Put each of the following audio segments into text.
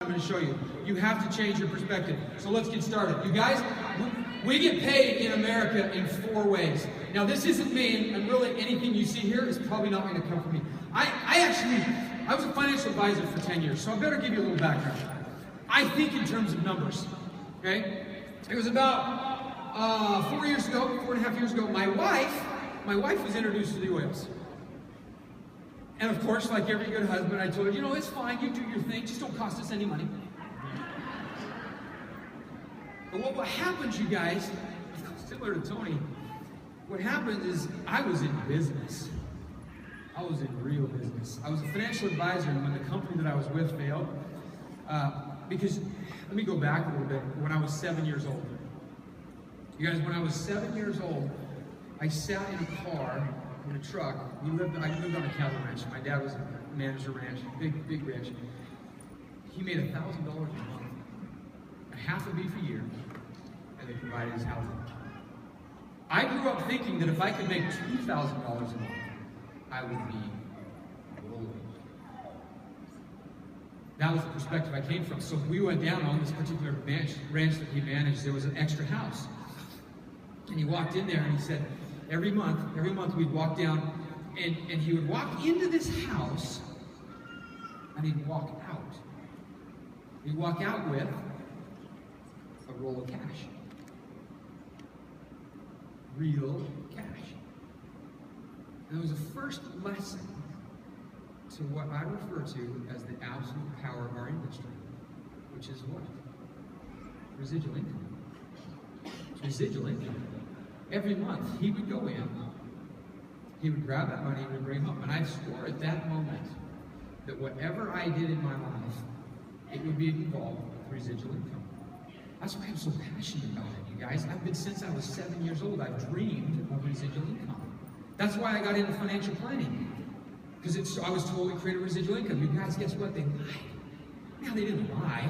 I'm going to show you. You have to change your perspective. So let's get started. You guys, we get paid in America in 4 ways. Now this isn't me, and really anything you see here is probably not going to come from me. I was a financial advisor for 10 years, so I better give you a little background. I think in terms of numbers, okay? It was about 4 years ago, 4.5 years ago, my wife was introduced to the oils. And of course, like every good husband, I told her, you know, it's fine, you do your thing, just don't cost us any money. But what happens, you guys, similar to Tony, what happens is I was in business. I was in real business. I was a financial advisor, and when the company that I was with failed, because, let me go back a little bit, when I was 7 years old. You guys, when I was 7 years old, I sat in a car, in a truck. I lived on a cattle ranch. My dad was a manager ranch, big ranch. He made $1,000 a month, a half a beef a year, and they provided his housing. I grew up thinking that if I could make $2,000 a month, I would be rolling. That was the perspective I came from. So we went down on this particular ranch that he managed. There was an extra house. And he walked in there and he said, every month we'd walk down and he would walk into this house and he'd walk out. He'd walk out with a roll of cash. Real cash. And it was the first lesson to what I refer to as the absolute power of our industry, which is what? Residual income. It's residual income. Every month, he would go in, he would grab that money, and would bring it home. And I swore at that moment that whatever I did in my life, it would be involved with residual income. That's why I'm so passionate about it, you guys. Since I was 7 years old, I've dreamed of residual income. That's why I got into financial planning. Because I was told to create a residual income. You guys, guess what? They lied. Now, they didn't lie.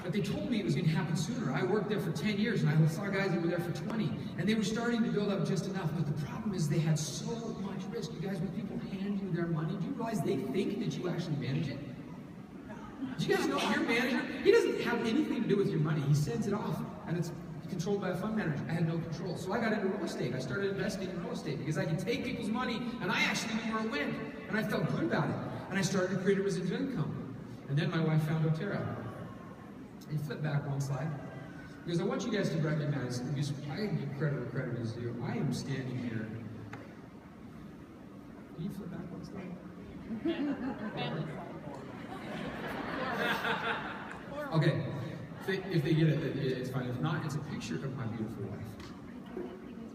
But they told me it was going to happen sooner. I worked there for 10 years, and I saw guys that were there for 20. And they were starting to build up just enough. But the problem is they had so much risk. You guys, when people hand you their money, do you realize they think that you actually manage it? Do you guys know your manager, he doesn't have anything to do with your money. He sends it off, and it's controlled by a fund manager. I had no control. So I got into real estate. I started investing in real estate because I could take people's money, and I actually knew where it went. And I felt good about it. And I started to create a residual income. And then my wife found doTERRA. And flip back one slide. Because I want you guys to recognize, because I give credit where credit is due. I am standing here. Can you flip back one slide? Okay. If they get it, it's fine. If not, it's a picture of my beautiful wife.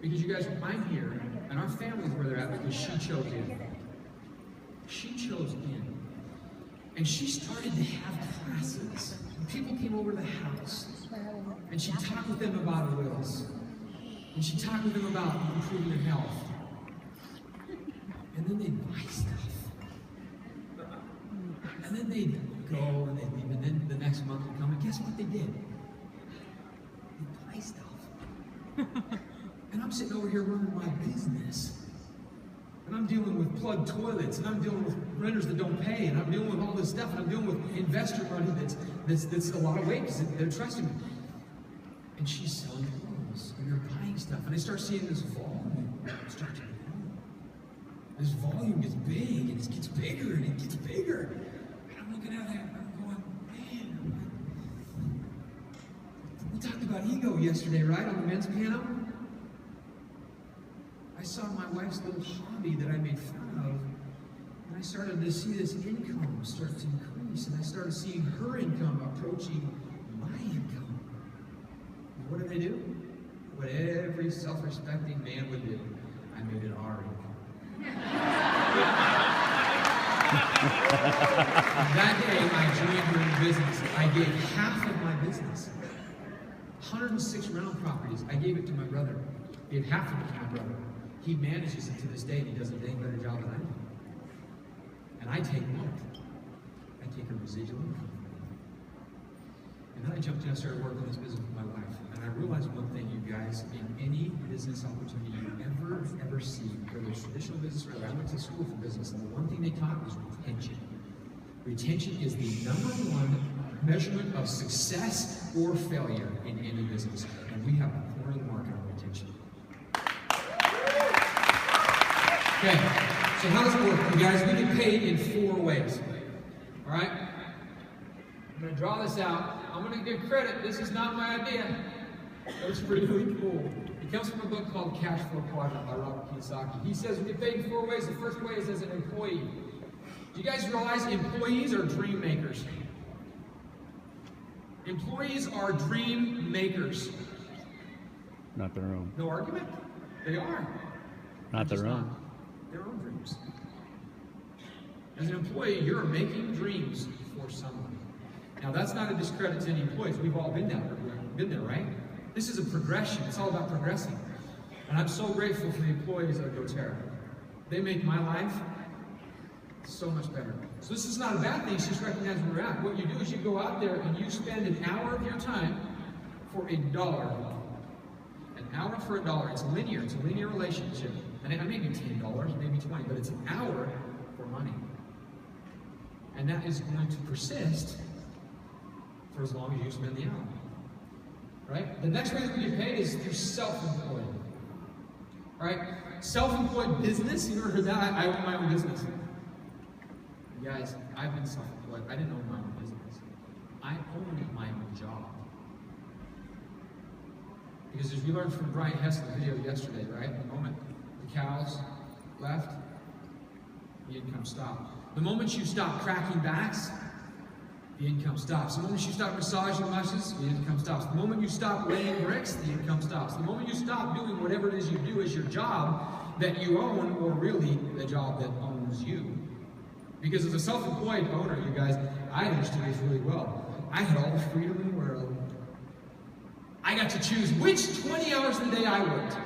Because you guys, I'm here, and our family's where they're at because she chose in. She chose in. And she started to have classes. People came over to the house, and she talked with them about oils. And she talked with them about improving their health. And then they'd buy stuff. And then they'd go and they'd leave, and then the next month would come, and guess what they did? They'd buy stuff. And I'm sitting over here running my business. And I'm dealing with plugged toilets, and I'm dealing with renters that don't pay, and I'm dealing with all this stuff, and I'm dealing with investor money that's a lot of weight because they're trusting me. And she's selling clothes, and they're buying stuff, and I start seeing this volume start to grow. This volume gets big, and it gets bigger, and it gets bigger. And I'm looking at that, and I'm going, man. We talked about ego yesterday, right, on the men's piano? I saw my wife's little hobby that I made fun of, and I started to see this income start to increase, and I started seeing her income approaching my income. And what did I do? What every self-respecting man would do. I made it our income. That day, I joined her in business. I gave half of my business. 106 rental properties. I gave it to my brother. I gave half of it to my brother. He manages it to this day, and he does a dang better job than I do. And I take what? I take a residual income. And then I jumped in and started working on this business with my wife. And I realized one thing, you guys, in any business opportunity you ever see, whether it's traditional business or whether I went to school for business, and the one thing they taught was retention. Retention is the #1 measurement of success or failure in any business. And we have the corner of the market on retention. Okay, so how does it work? You guys, we get paid in 4 ways. All right? I'm going to draw this out. I'm going to give credit. This is not my idea. But it's really cool. It comes from a book called Cash Flow Quadrant by Robert Kiyosaki. He says we get paid in 4 ways. The first way is as an employee. Do you guys realize employees are dream makers? Employees are dream makers. Not their own. No argument? They are. Not their own. Their own dreams. As an employee, you're making dreams for someone. Now, that's not a discredit to any employees. We've all been there, right? This is a progression. It's all about progressing. And I'm so grateful for the employees at doTERRA. They make my life so much better. So this is not a bad thing. It's just recognize where we're at. What you do is you go out there and you spend an hour of your time for $1. An hour for $1. It's linear. It's a linear relationship. And it may be $10, maybe $20, but it's an hour for money. And that is going to persist for as long as you spend the hour. Right? The next way that we get paid is through self-employed. Right? Self-employed business. You ever heard that? I own my own business. Guys, I've been self-employed. I didn't own my own business. I owned my own job. Because as we learned from Brian Hess in the video yesterday, right? The moment the cows left, the income stopped. The moment you stop cracking backs, the income stops. The moment you stop massaging muscles, the income stops. The moment you stop laying bricks, the income stops. The moment you stop doing whatever it is you do as your job that you own, or really the job that owns you. Because as a self-employed owner, you guys, I understood this really well. I had all the freedom in the world. I got to choose which 20 hours a day I worked.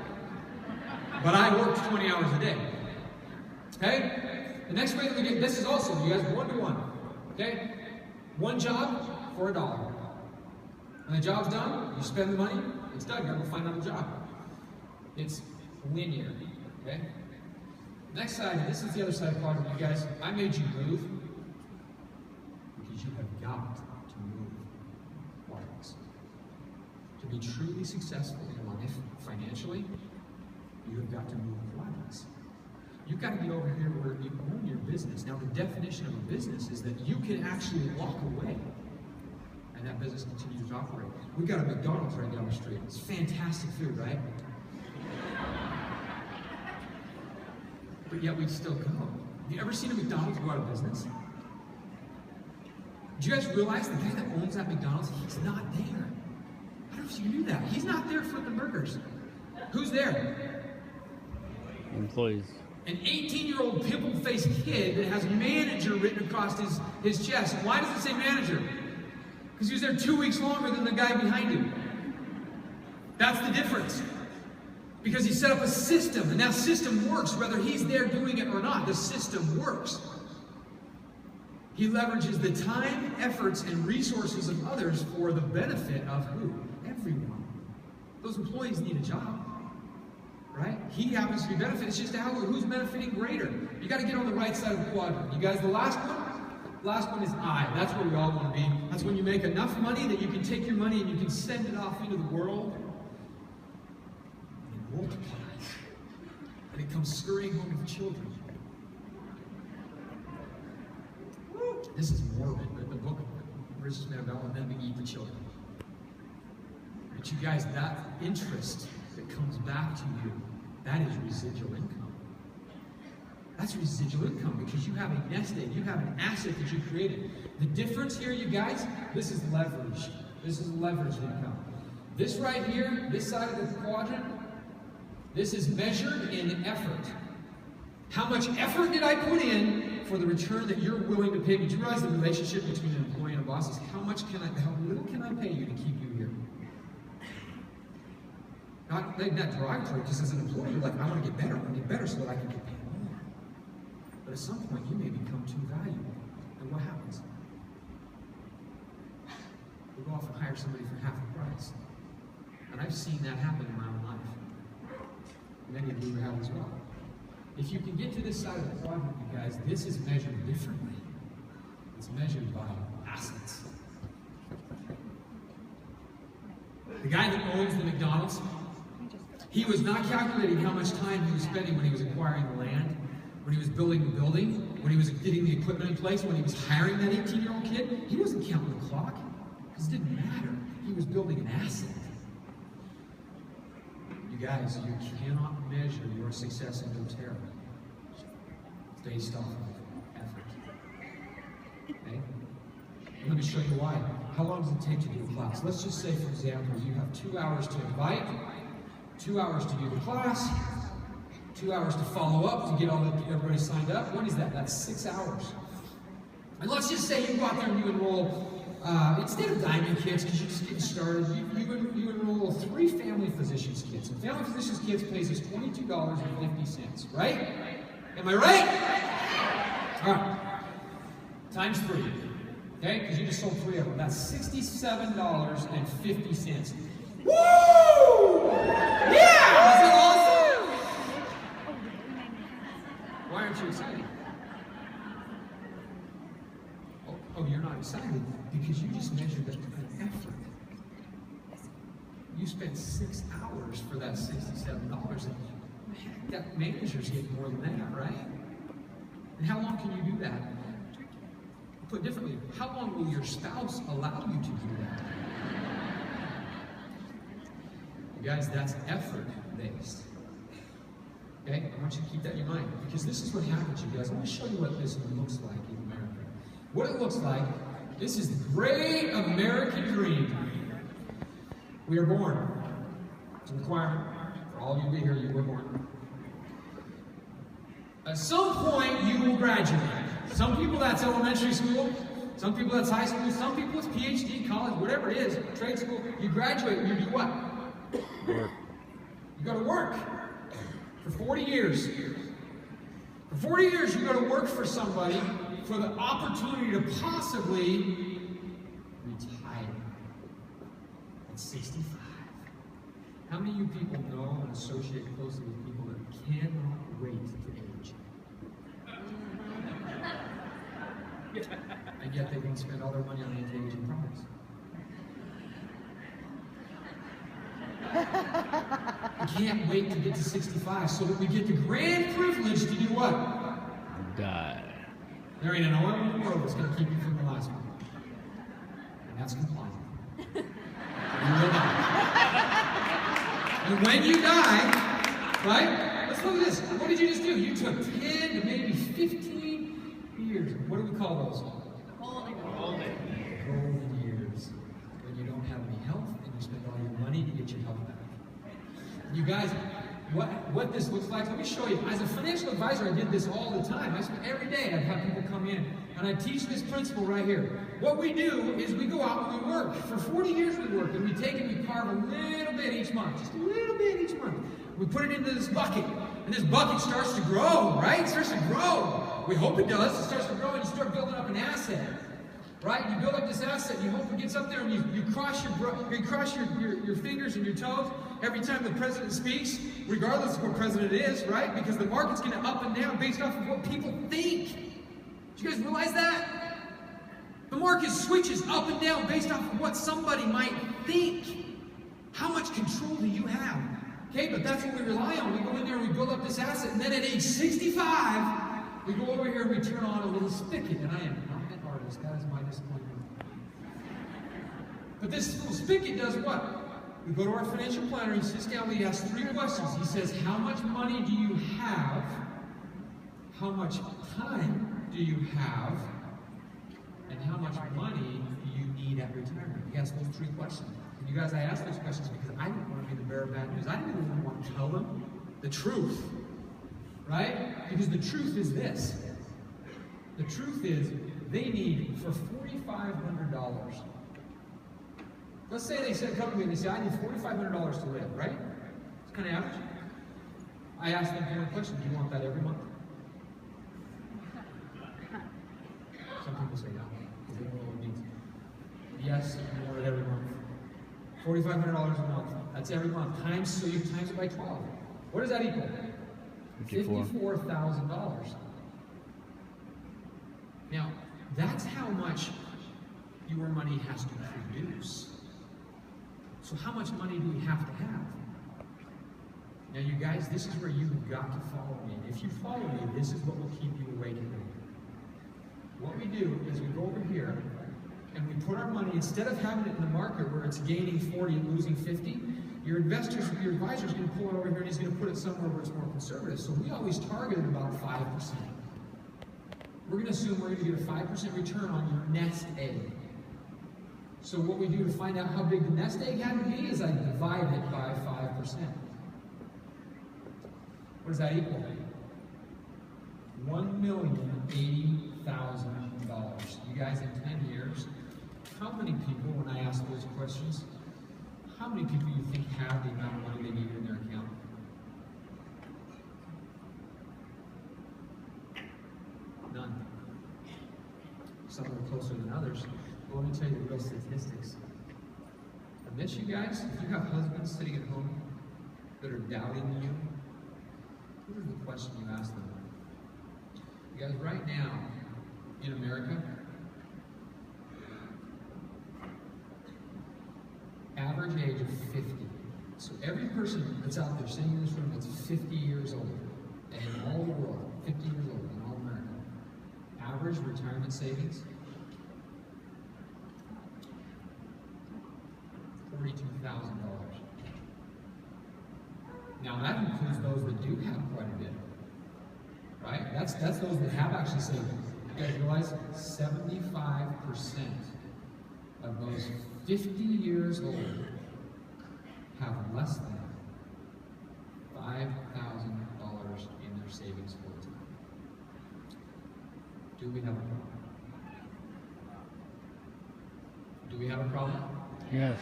But I worked 20 hours a day. Okay? The next way that we get, this is also, you guys, 1-to-1. Okay? One job for $1. When the job's done, you spend the money, it's done. You gotta go find another job. It's linear. Okay? Next side, this is the other side of the quadrant, you guys. I made you move because you have got to move quadrants. To be truly successful in life, financially, you have got to move quadrants. You've got to get over here where you own your business. Now, the definition of a business is that you can actually walk away and that business continues to operate. We've got a McDonald's right down the street. It's fantastic food, right? But yet we still go. Have you ever seen a McDonald's go out of business? Do you guys realize the guy that owns that McDonald's, he's not there? I don't know if you knew that. He's not there flipping burgers. Who's there? Employees. An 18-year-old pimple-faced kid that has manager written across his chest. And why does it say manager? Because he was there 2 weeks longer than the guy behind him. That's the difference. Because he set up a system, and that system works whether he's there doing it or not. The system works. He leverages the time, efforts, and resources of others for the benefit of who? Everyone. Those employees need a job. Right? He happens to be benefiting. It's just who's benefiting greater. You got to get on the right side of the quadrant. You guys, the last one is I. That's where we all want to be. That's when you make enough money that you can take your money and you can send it off into the world. And it multiplies. And it comes scurrying home with children. This is morbid, but the book, Richest Man about them to eat the children. But you guys, that interest that comes back to you, that is residual income. That's residual income because you have a nest egg, you have an asset that you created. The difference here, you guys, this is leverage. This is leverage income. This right here, this side of the quadrant, this is measured in effort. How much effort did I put in for the return that you're willing to pay me? Do you realize the relationship between an employee and a boss is how little can I pay you to keep you here? Not derogatory, just as an employee, you're like, I want to get better so that I can get paid more. But at some point, you may become too valuable. And what happens? We go off and hire somebody for half the price. And I've seen that happen in my own life. Many of you have as well. If you can get to this side of the quadrant, you guys, this is measured differently. It's measured by assets. The guy that owns the McDonald's, he was not calculating how much time he was spending when he was acquiring the land, when he was building the building, when he was getting the equipment in place, when he was hiring that 18-year-old kid. He wasn't counting the clock, because it didn't matter. He was building an asset. You guys, you cannot measure your success in doTERRA based off of effort. Okay? Let me show you why. How long does it take to do a class? Let's just say, for example, you have 2 hours to invite, 2 hours to do the class, 2 hours to follow up to get everybody signed up. What is that? That's 6 hours. And let's just say you go out there and you enroll, instead of Diamond Kids, because you're just getting started, you enroll 3 Family Physicians Kids. And Family Physicians Kids pays us $22.50, right? Am I right? All right. Times 3. Okay? Because you just sold 3 of them. That's $67.50. Woo! Yeah! Is that awesome? Why aren't you excited? Oh, you're not excited because you just measured an effort. You spent 6 hours for that $67. And that manager's getting more than that, right? And how long can you do that? Put differently, how long will your spouse allow you to do that? You guys, that's effort-based. Okay? I want you to keep that in mind, because this is what happens, you guys. I want to show you what this looks like in America. What it looks like, this is the great American dream. We are born. It's a requirement. For all of you to be here, you were born. At some point, you will graduate. Some people, that's elementary school. Some people, that's high school. Some people, it's PhD, college, whatever it is, trade school. You graduate and you do what? Work. You go to work for 40 years. For 40 years, you go to work for somebody for the opportunity to possibly retire at 65. How many of you people know and associate closely with people that cannot wait to age? And yet they can spend all their money on anti-aging products. We can't wait to get to 65 so that we get the grand privilege to do what? Die. There ain't an oil in the world that's going to keep you from the last one. And that's compliant. You will die. And when you die, right? Let's look at this. What did you just do? You took 10 to maybe 15 years. What do we call those? Golden years. When you don't have any health and you spend all your money to get your health back. You guys, what this looks like, let me show you. As a financial advisor, I did this all the time. I spent every day, I'd have people come in, and I teach this principle right here. What we do is we go out and we work. For 40 years we work, and we take and we carve a little bit each month. Just a little bit each month. We put it into this bucket, and this bucket starts to grow, right? It starts to grow. We hope it does. It starts to grow, and you start building up an asset. Right? You build up this asset, you hope it gets up there, and you cross your fingers and your toes every time the president speaks, regardless of what president it is, right? Because the market's going to up and down based off of what people think. Do you guys realize that? The market switches up and down based off of what somebody might think. How much control do you have? Okay, but that's what we rely on. We go in there and we build up this asset, and then at age 65, we go over here and we turn on a little spigot, and I am not an artist. That is my disappointment. But this little spigot does what? We go to our financial planner, he sits down, he asks 3 questions. He says, how much money do you have? How much time do you have? And how much money do you need at retirement? He asks those 3 questions. And you guys, I asked those questions because I didn't want to be the bearer of bad news. I didn't even want to tell them the truth. Right? Because the truth is this. The truth is, they need, for $4,500. Let's say they said, come to me and they say, I need $4,500 to live, right? It's kind of average. I asked them one question, do you want that every month? Some people say no, because they don't know what it means. Yes, you want it every month. $4,500 a month. That's every month. So you times it by 12. What does that equal? $54,000. Now, that's how much your money has to produce. So how much money do we have to have? Now you guys, this is where you've got to follow me. If you follow me, this is what will keep you awake at night. What we do is we go over here and we put our money, instead of having it in the market where it's gaining 40 and losing 50, your advisor is going to pull it over here and he's going to put it somewhere where it's more conservative. So we always target about 5%. We're going to assume we're going to get a 5% return on your nest egg. So what we do to find out how big the nest egg had to be is I divide it by 5%. What does that equal? $1,080,000. You guys, in 10 years, how many people, when I ask those questions, how many people you think have the amount of money they need in their account? None. Some are closer than others. But let me tell you the real statistics. I bet you guys, if you have husbands sitting at home that are doubting you, this is the question you ask them. You guys, right now, in America, average age of 50. So every person that's out there sitting in this room that's 50 years old, and in all the world, 50 years old in all America, average retirement savings, $42,000. Now that includes those that do have quite a bit, right? That's those that have actually saved. You guys realize 75% of those 50 years old have less than $5,000 in their savings full time. Do we have a problem? Do we have a problem? Yes.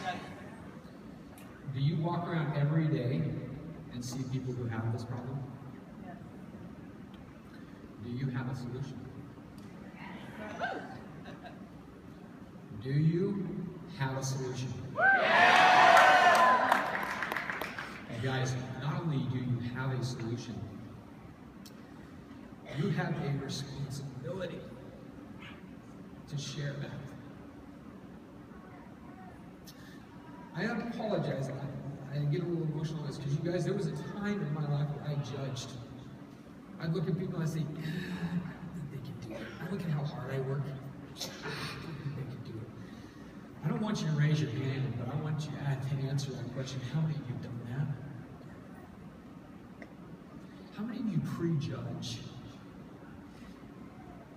Do you walk around every day and see people who have this problem? Yes. Do you have a solution? Do you have a solution? And guys, not only do you have a solution, you have a responsibility to share that. I apologize. I get a little emotional on this because you guys, there was a time in my life where I judged. I'd look at people and I'd say, I don't think they can do it. I look at how hard I work. I don't think they can do it. I don't want you to raise your hand, but I want you to answer that question. How many of you have done that? How many of you prejudge?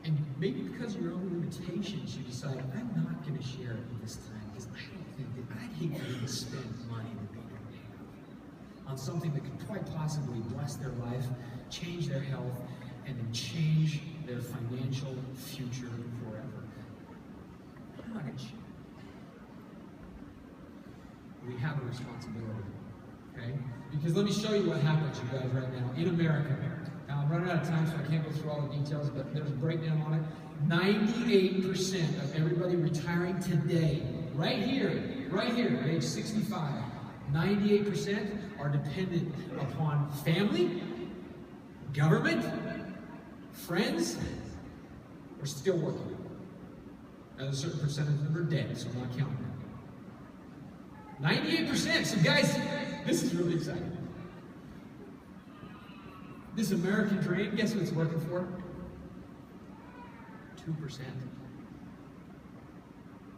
And maybe because of your own limitations, you decide, I'm not going to share it this time because I don't think that I'd hate for them to spend money that they don't have on something that could quite possibly bless their life, change their health, and then change their financial future forever. I'm not going to share. We have a responsibility, okay? Because let me show you what happens, you guys, right now in America. Now, I'm running out of time, so I can't go through all the details, but there's a breakdown on it. 98% of everybody retiring today, right here, at age 65, 98% are dependent upon family, government, friends, or still working. And a certain percentage of them are dead, so I'm not counting them. 98%. So guys, this is really exciting. This American dream, guess what it's working for? 2%.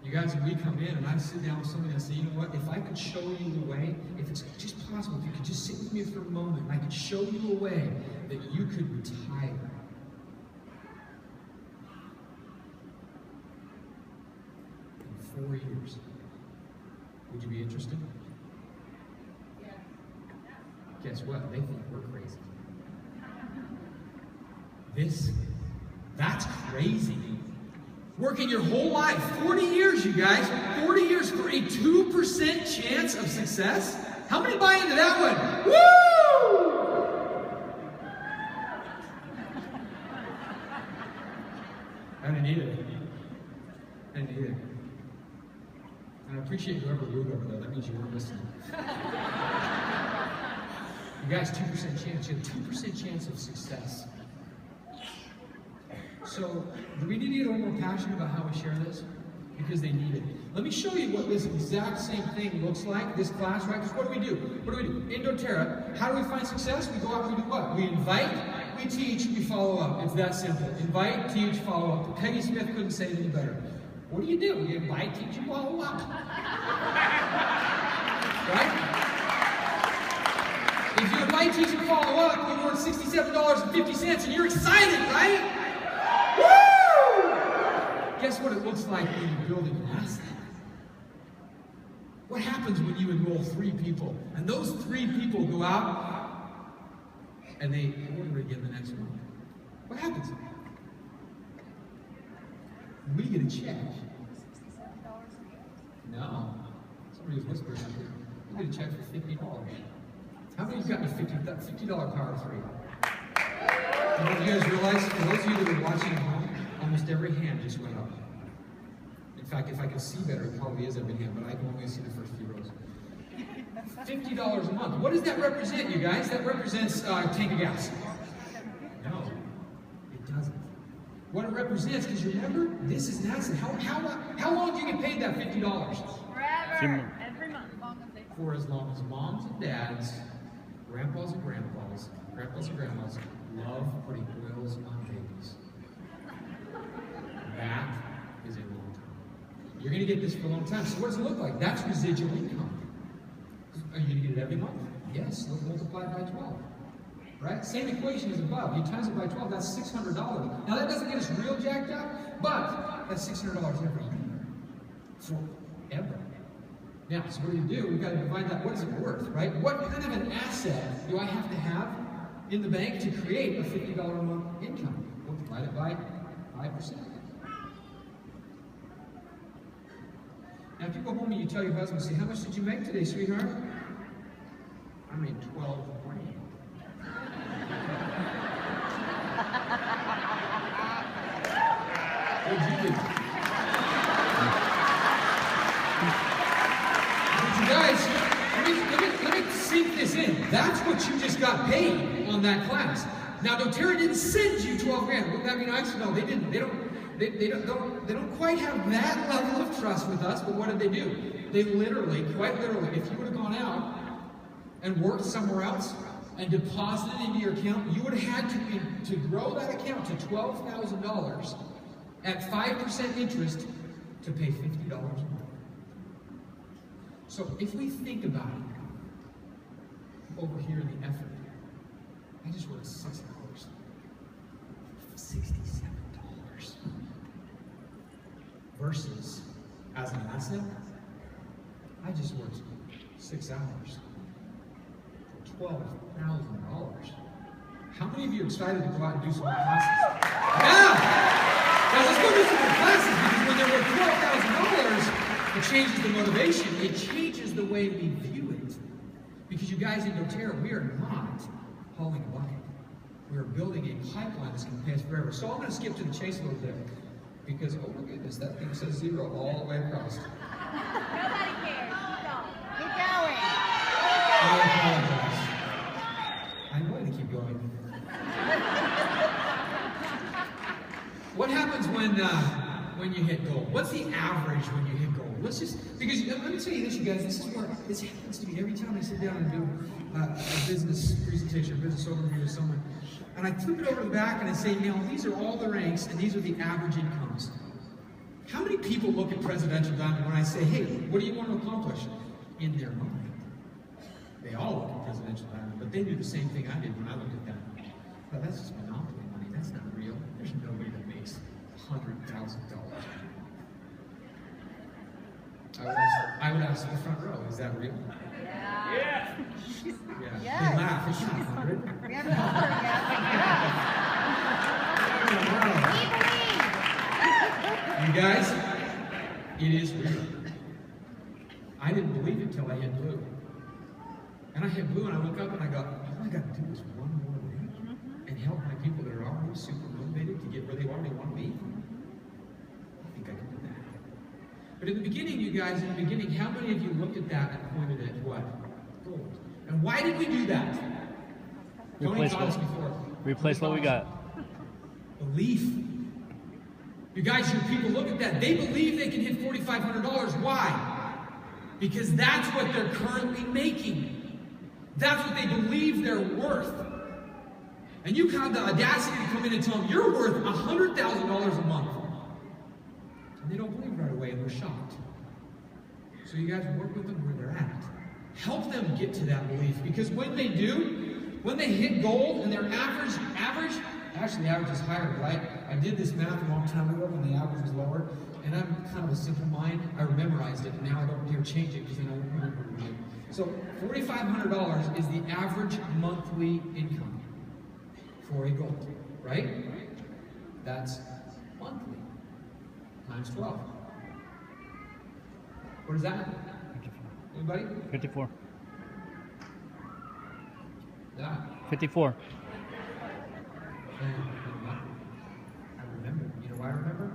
You guys, when we come in and I sit down with somebody and I say, you know what, if I could show you the way, if it's just possible, if you could just sit with me for a moment and I could show you a way that you could retire. In 4 years. Would you be interested? Yes. Guess what? They think we're crazy. That's crazy. Working your whole life, 40 years, you guys, 40 years for a 2% chance of success? How many buy into that one? Woo! I didn't need it. And I appreciate whoever moved over there. That means you weren't listening. You guys, 2% chance. You have 2% chance of success. So, do we need to get a little more passionate about how we share this? Because they need it. Let me show you what this exact same thing looks like, this class, right? Because what do we do? What do we do? In doTERRA, how do we find success? We go out and we do what? We invite, we teach, we follow up. It's that simple. Invite, teach, follow up. Peggy Smith couldn't say it any better. What do? You invite, teach, and follow up. Right? If you invite, teach, and follow up, you earn $67.50 and you're excited, right? Guess what it looks like when you're building an asset? What happens when you enroll 3 people and those 3 people go out and they order again the next month? What happens? We get a check. No. Somebody was whispering out there. We get a check for $50. How many of you got a $50 power 3? And you guys realize, for those of you that are watching at home, almost every hand just went up. In fact, if I could see better, it probably is every hand, but I can only see the first few rows. $50 a month. What does that represent, you guys? That represents a tank of gas. No, it doesn't. What it represents, because remember, this is an asset. How long do you get paid that $50? Forever. Every month. For as long as moms and dads, grandpas and grandmas love putting oils on babies. That is a long time. You're going to get this for a long time. So what does it look like? That's residual income. Are you going to get it every month? Yes. Let's multiply it by 12. Right? Same equation as above. You times it by 12, that's $600. Now that doesn't get us real jacked up, but that's $600 every year. Forever. Now, so what do we do? We've got to divide that. What is it worth, right? What kind of an asset do I have to have in the bank to create a $50 a month income? We'll divide it by 5%. Now, if you go home and you tell your husband, say, how much did you make today, sweetheart? I made 12 grand. What did you do? But you guys, let me sink this in. That's what you just got paid on that class. Now, doTERRA didn't send you 12 grand. Wouldn't that be nice? No, they didn't. They don't quite have that level of trust with us, but what did they do? They literally, quite literally, if you would have gone out and worked somewhere else and deposited into your account, you would have had to grow that account to $12,000 at 5% interest to pay $50 a month. So if we think about it, over here in the effort, I just worked 6 hours, $67. Versus, as an asset, I just worked 6 hours for $12,000. How many of you are excited to go out and do some more classes? Yeah! Now let's go do some more classes, because when they're worth $12,000, it changes the motivation. It changes the way we view it. Because you guys in doTERRA, we are not hauling a bucket. We are building a pipeline that's going to pay us forever. So I'm going to skip to the chase a little bit. Because, oh my goodness, that thing says 0 all the way across. Nobody cares. Keep going. I apologize. I'm going to keep going. What happens when you hit gold? What's the average when you hit gold? Let's just, because let me tell you this, you guys, this is where this happens to me every time I sit down and do a business presentation, a business overview with someone. And I flip it over to the back and I say, you know, these are all the ranks and these are the average incomes. How many people look at Presidential Diamond when I say, hey, what do you want to accomplish? In their mind. They all look at Presidential Diamond, but they do the same thing I did when I looked at that. But that's just monopoly money. That's not real. There's nobody that makes $100,000. I would ask the front row, is that real? Yeah. Yeah. Yes. They laugh. It's not 100. We have a number. We believe. You guys, it is real. I didn't believe it till I hit blue. And I hit blue and I look up and I go, all I got to do is one more week and help my people that are already super motivated to get where they already want to be. I think I can do that. But in the beginning, you guys, how many of you looked at that and pointed at what? Gold. And why did we do that? Tony taught us before. Replace what we got. Belief. You guys, your people look at that. They believe they can hit $4,500. Why? Because that's what they're currently making. That's what they believe they're worth. And you have the audacity to come in and tell them you're worth $100,000 a month. And they don't believe right away, and they're shocked. So you guys work with them where they're at. Help them get to that belief, because when they do, when they hit gold and their average, actually the average is higher, right? I did this math a long time ago when the average was lower, and I'm kind of a simple mind. I memorized it, and now I don't dare change it because then I won't remember it again. So $4,500 is the average monthly income for a gold, right? That's monthly times 12. What is that? Anybody? 54. Yeah. 54. I remember. You know why I remember?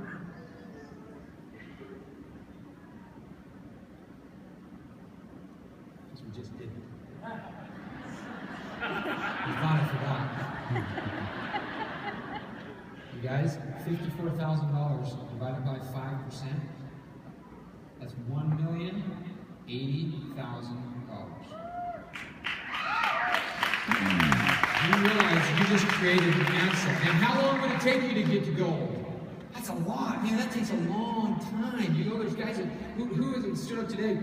Because we just did it. You thought I forgot. You guys, $54,000 divided by 5%, that's $1,080,000. You realize you just created an asset. And how long would it take you to get to gold? That's a lot. Man, that takes a long time. You know, there's guys that, who is it stood up today?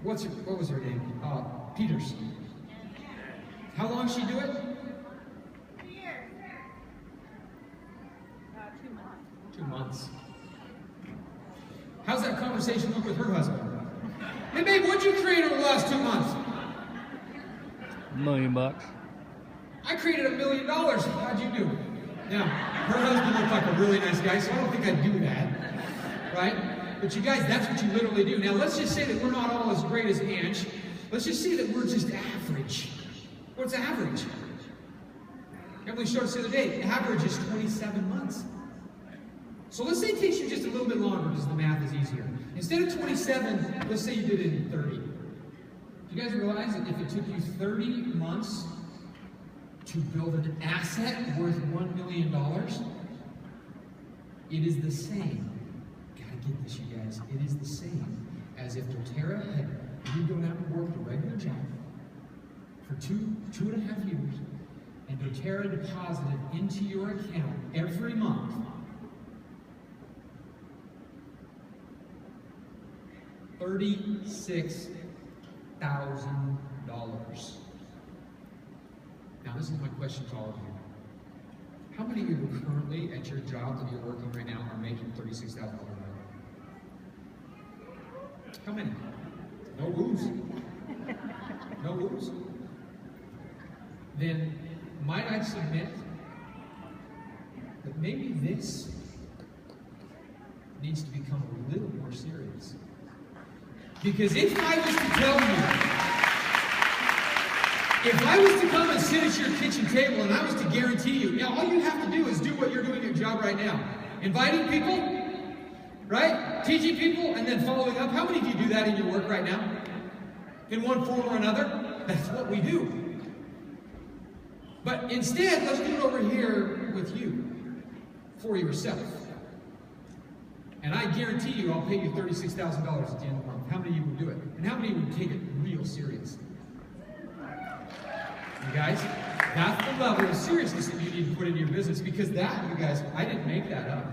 What was her name? Peters. How long did she do it? 2 years. 2 months. 2 months. How's that conversation look with her husband? Hey, babe, what'd you create over the last 2 months? $1 million. I created $1 million. How'd you do? Now, her husband looked like a really nice guy, so I don't think I'd do that. Right? But you guys, that's what you literally do. Now, let's just say that we're not all as great as Ange. Let's just say that we're just average. What's average? Emily showed us the other day, average is 27 months. So let's say it takes you just a little bit longer because the math is easier. Instead of 27, let's say you did it in 30. Do you guys realize that if it took you 30 months to build an asset worth $1 million, it is the same. Gotta get this, you guys. It is the same as if doTERRA had you go out and work a regular job for two and a half years, and doTERRA deposited into your account every month $36,000. Now, this is my question to all of you. How many of you currently at your job that you're working right now are making $36,000 a month? How many? No woos. No woos. Then, might I submit that maybe this needs to become a little more serious? Because if I was to tell you, if I was to come and sit at your kitchen table and I was to guarantee you, all you have to do is do what you're doing at your job right now. Inviting people, right? Teaching people, and then following up. How many of you do that in your work right now? In one form or another? That's what we do. But instead, let's do it over here with you, for yourself. And I guarantee you I'll pay you $36,000 at the end of the month. How many of you would do it? And how many of you would take it real serious? You guys, that's the level of seriousness that you need to put into your business, because that, you guys, I didn't make that up.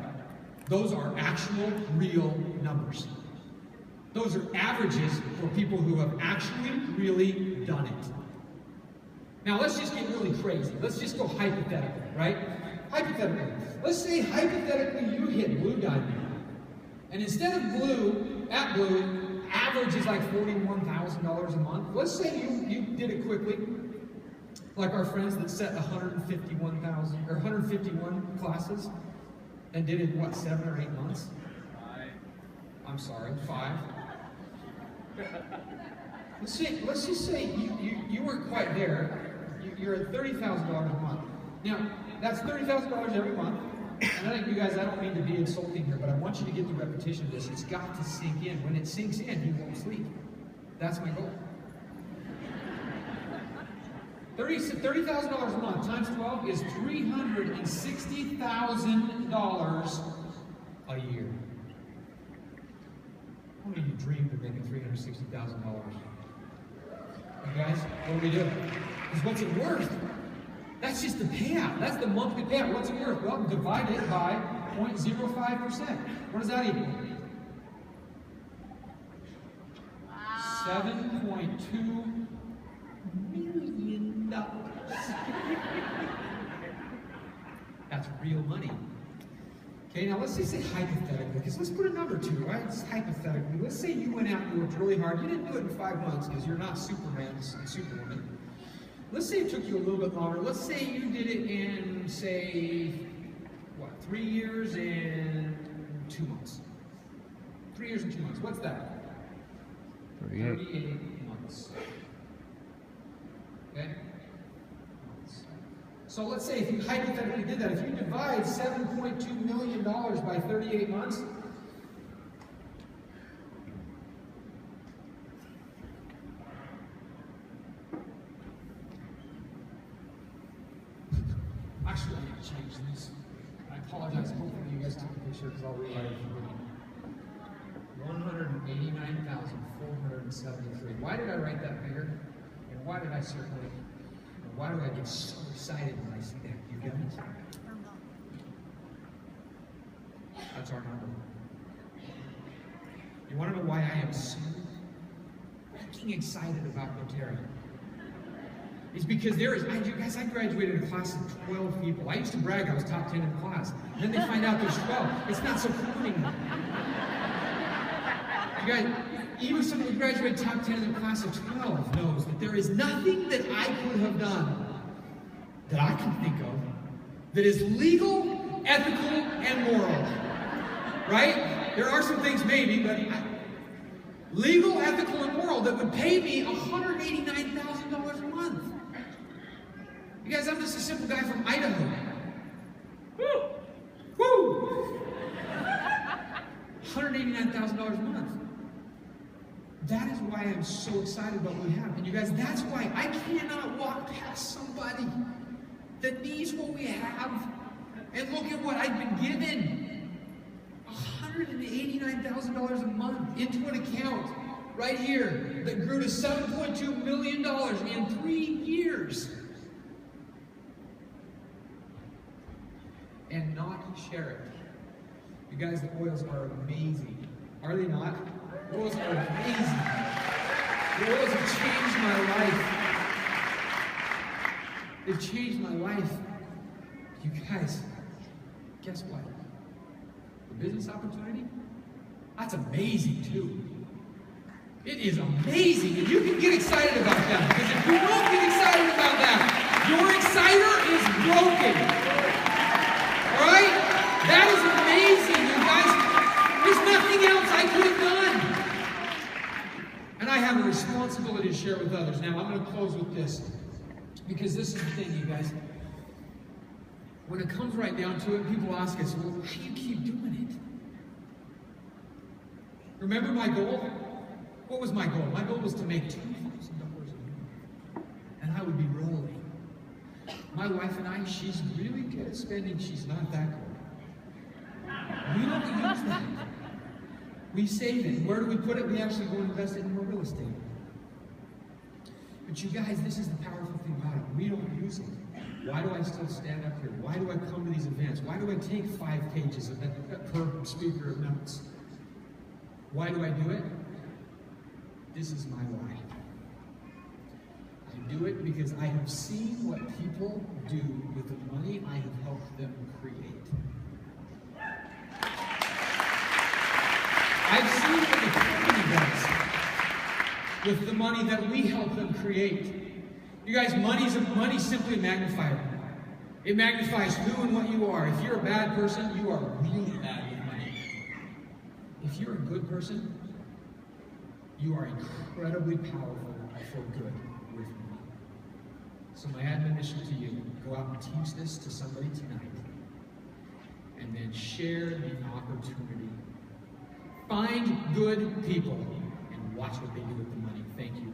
Those are actual, real numbers. Those are averages for people who have actually really done it. Now, let's just get really crazy. Let's just go hypothetically, right? Hypothetically. Let's say hypothetically you hit Blue Diamond. And instead of Blue, at Blue, average is like $41,000 a month. Let's say you did it quickly. Like our friends that set 151 classes and did it in what, 7 or 8 months? 5. I'm sorry, 5. Let's just say you weren't quite there. You're at $30,000 a month. Now, that's $30,000 every month. And I think you guys, I don't mean to be insulting here, but I want you to get the repetition of this. It's got to sink in. When it sinks in, you won't sleep. That's my goal. $30,000 a month times 12 is $360,000 a a year. How many of you dreamed of making $360,000? You guys, what do we do? Because what's it worth? That's just the payout. That's the monthly payout. What's it worth? Well, divide it by 0.05%. What does that equal? Wow. $7.2 million. That's real money. Okay, now let's just say hypothetically, because let's put a number to it, right? It's hypothetically. Let's say you went out and you worked really hard. You didn't do it in 5 months because you're not Superman and Superwoman. Let's say it took you a little bit longer. Let's say you did it in, say, 3 years and 2 months. 3 years and 2 months. What's that? 38 months. Okay? So let's say if you hypothetically did that, if you divide $7.2 million by 38 months, actually, I need to change this. I apologize. Hopefully you guys took a picture because I'll rewrite it for you. 189,473. Why did I write that bigger? And why did I circle it? And why do I get so excited when I see that? You get it? That's our number. You want to know why I am so fucking excited about Rotarian? It's because I graduated a class of 12 people. I used to brag I was top 10 in the class. And then they find out there's 12. It's not so cool anymore. You guys, even someone who graduated top 10 in the class of 12 knows that there is nothing that I could have done that I can think of that is legal, ethical, and moral. Right? There are some things maybe, but legal, ethical, and moral that would pay me $189,000 a month. You guys, I'm just a simple guy from Idaho. Woo! Woo! $189,000 a month. That is why I'm so excited about what we have. And you guys, that's why I cannot walk past somebody that needs what we have and look at what I've been given. $189,000 a month into an account right here that grew to $7.2 million in 3 years. And not share it. You guys, the oils are amazing. Are they not? The oils are amazing. The oils have changed my life. They've changed my life. You guys, guess what? The business opportunity? That's amazing too. It is amazing, and you can get excited about that. Because if you don't get excited about that, your exciter is broken. Alright? That is amazing, you guys. There's nothing else I could have done. And I have a responsibility to share with others. Now, I'm going to close with this. Because this is the thing, you guys. When it comes right down to it, people ask us, well, how do you keep doing it? Remember my goal? What was my goal? My goal was to make $2,000 a year. And I would be rolling. My wife and I, she's really good at spending. She's not that good. We don't use that. We save it. Where do we put it? We actually go and invest it in more real estate. But you guys, this is the powerful thing about it. We don't use it. Why do I still stand up here? Why do I come to these events? Why do I take 5 pages of per speaker of notes? Why do I do it? This is my why. I do it because I have seen what people do with the money I have helped them create. I've seen what the company does with the money that we help them create. You guys, money's simply a magnifier. It magnifies who and what you are. If you're a bad person, you are really bad with money. If you're a good person, you are incredibly powerful for good with money. So my admonition to you, go out and teach this to somebody tonight. And then share the opportunity. Find good people and watch what they do with the money. Thank you.